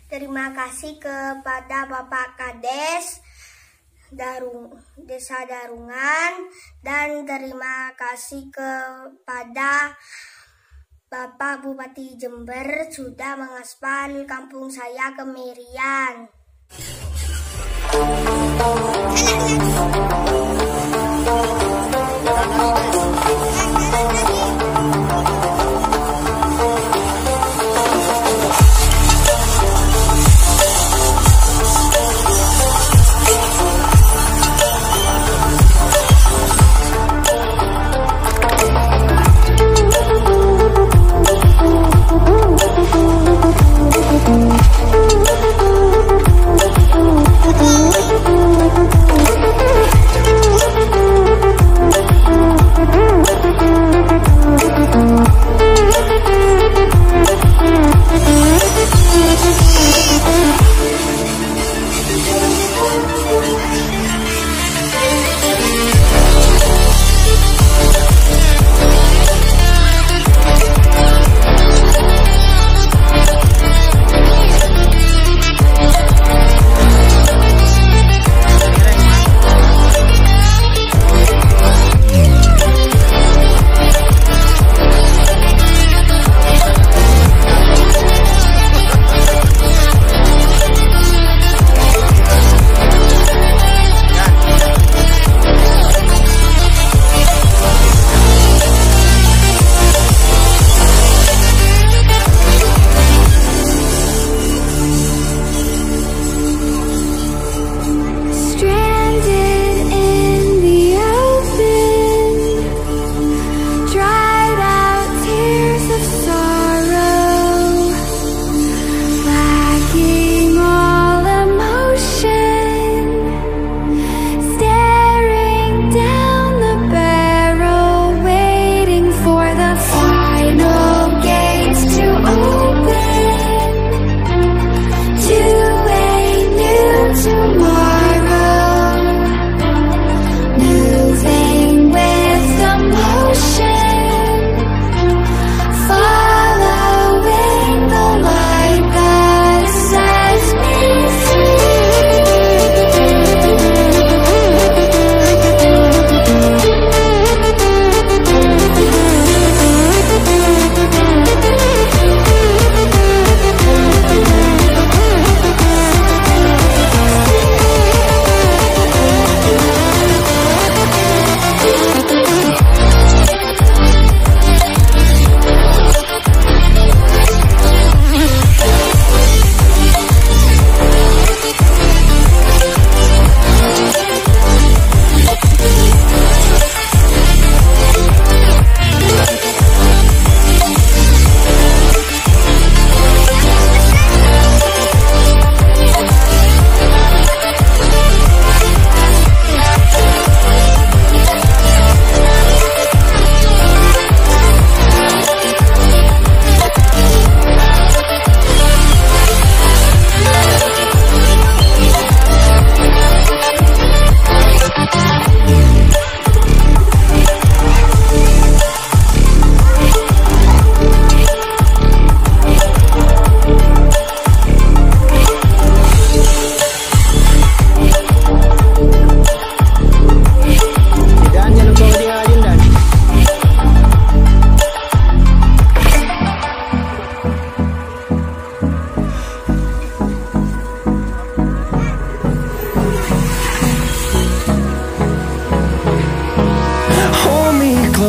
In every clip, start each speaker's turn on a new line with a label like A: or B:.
A: Terima kasih kepada Bapak Kades Desa Darungan, dan terima kasih kepada Bapak Bupati Jember sudah mengaspal kampung saya Kemirian.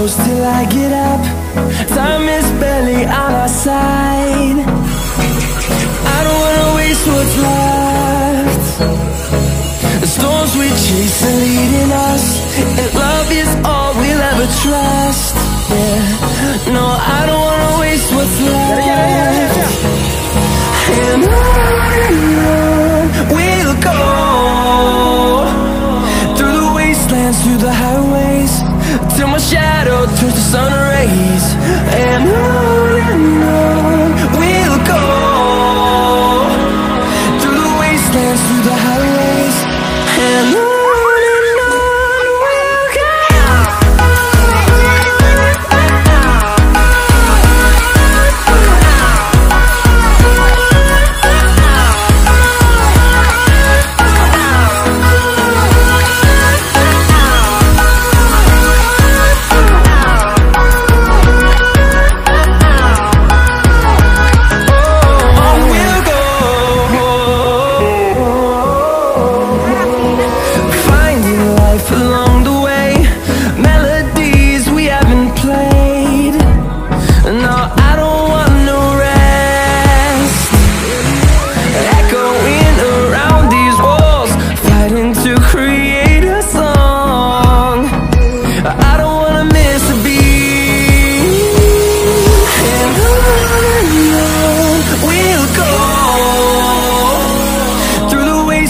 B: Till I get up, time is barely on our side. I don't wanna waste what's left. The storms we chase are leading us, and love is all we'll ever trust. Yeah, no, I don't wanna waste what's left. And on we'll go, through the wastelands, through the highways, till my shadow turns to sun rays. And on we'll go, through the wastelands, through the highways, and on.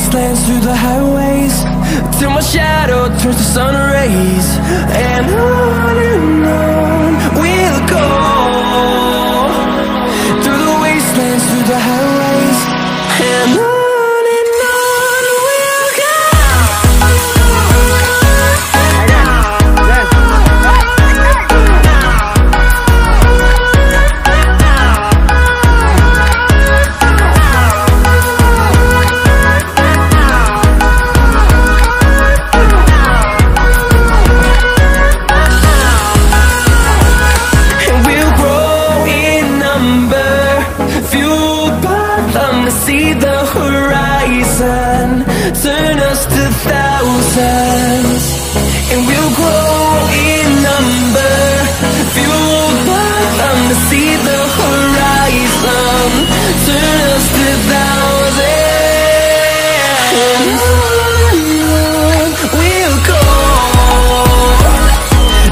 B: wastelands, through the highways, till my shadow turns to sun rays. And on we'll go, through the wastelands, through the highways, and on we'll go. See the horizon, turn us to thousands, and we'll grow in number, fueled by them to see the horizon, turn us to thousands, and on we'll go,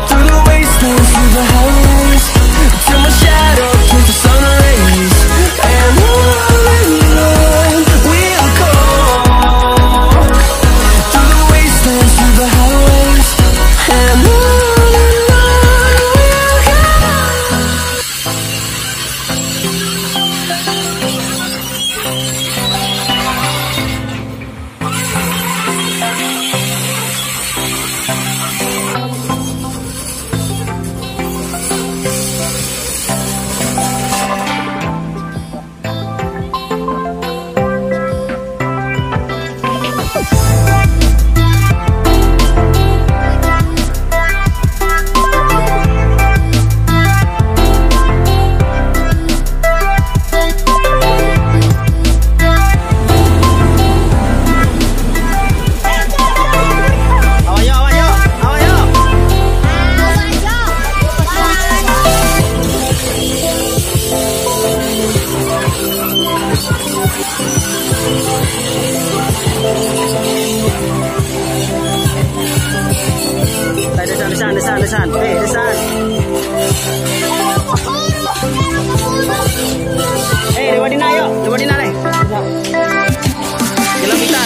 B: through the wastelands, through the highways, till my shadow turns to sun rays, and on desan. Desan. Dewa Dina yuk. Dewa Dina nih. Kilometer.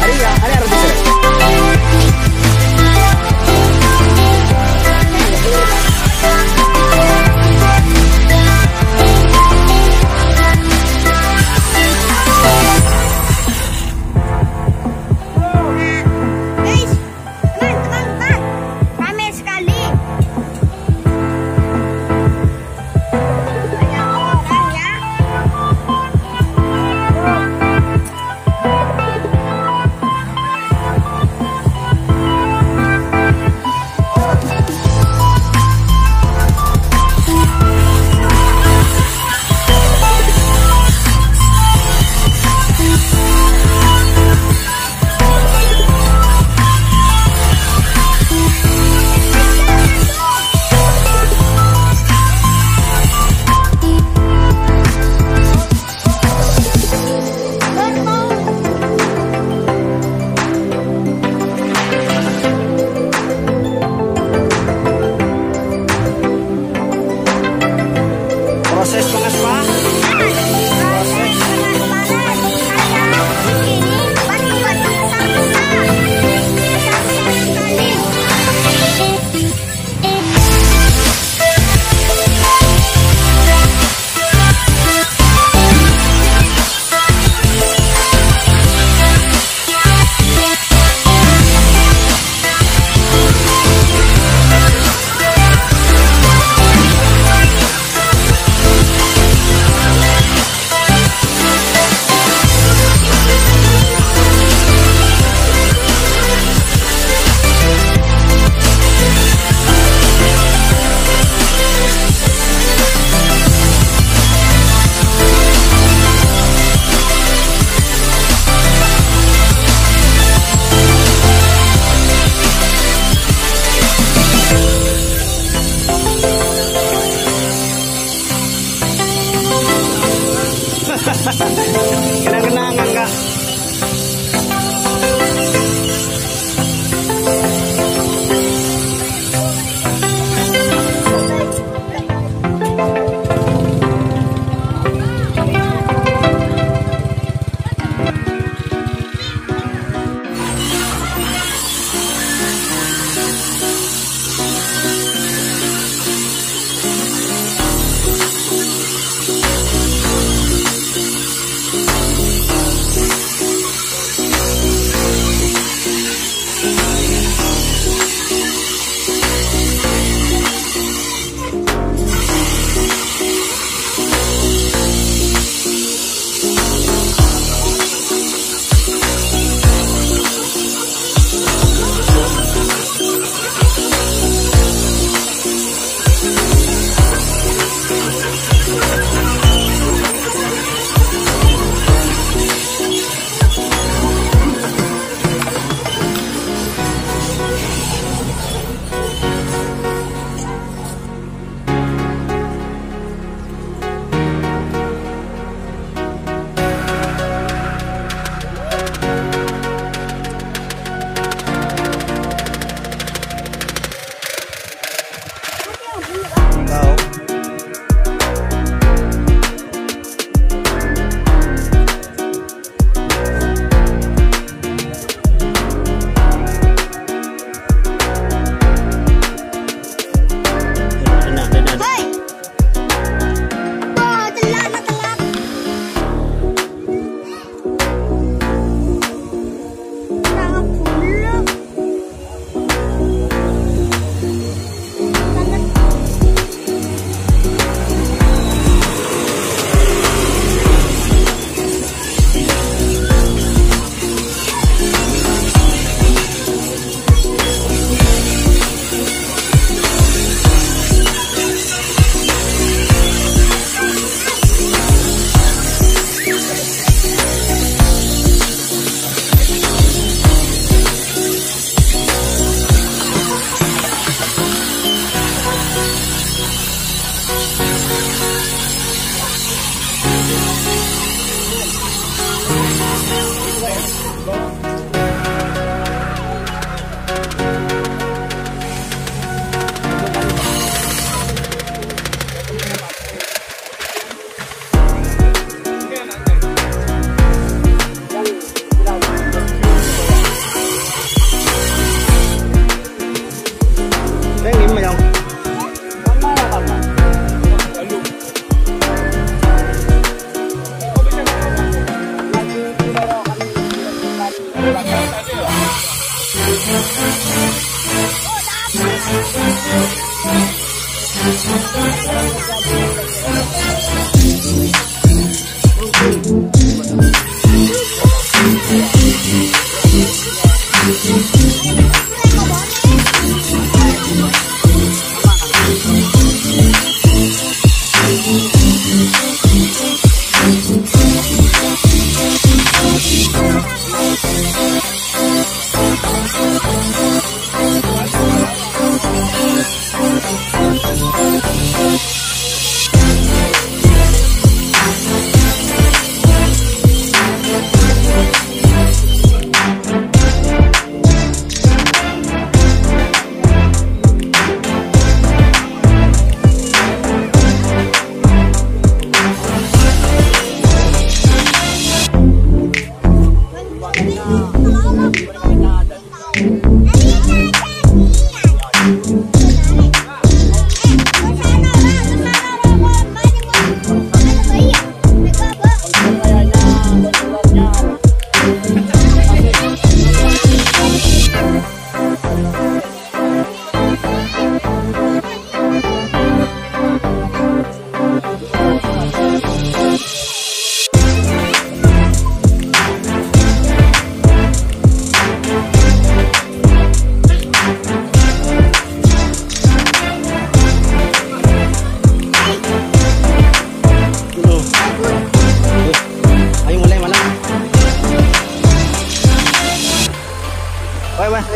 B: Hari harus bisa.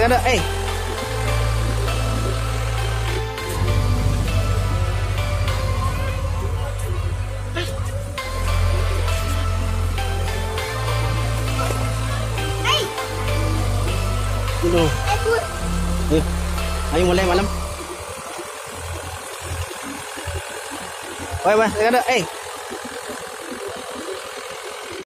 C: Ada, dulu. Ayo mulai malam. Woi, ada,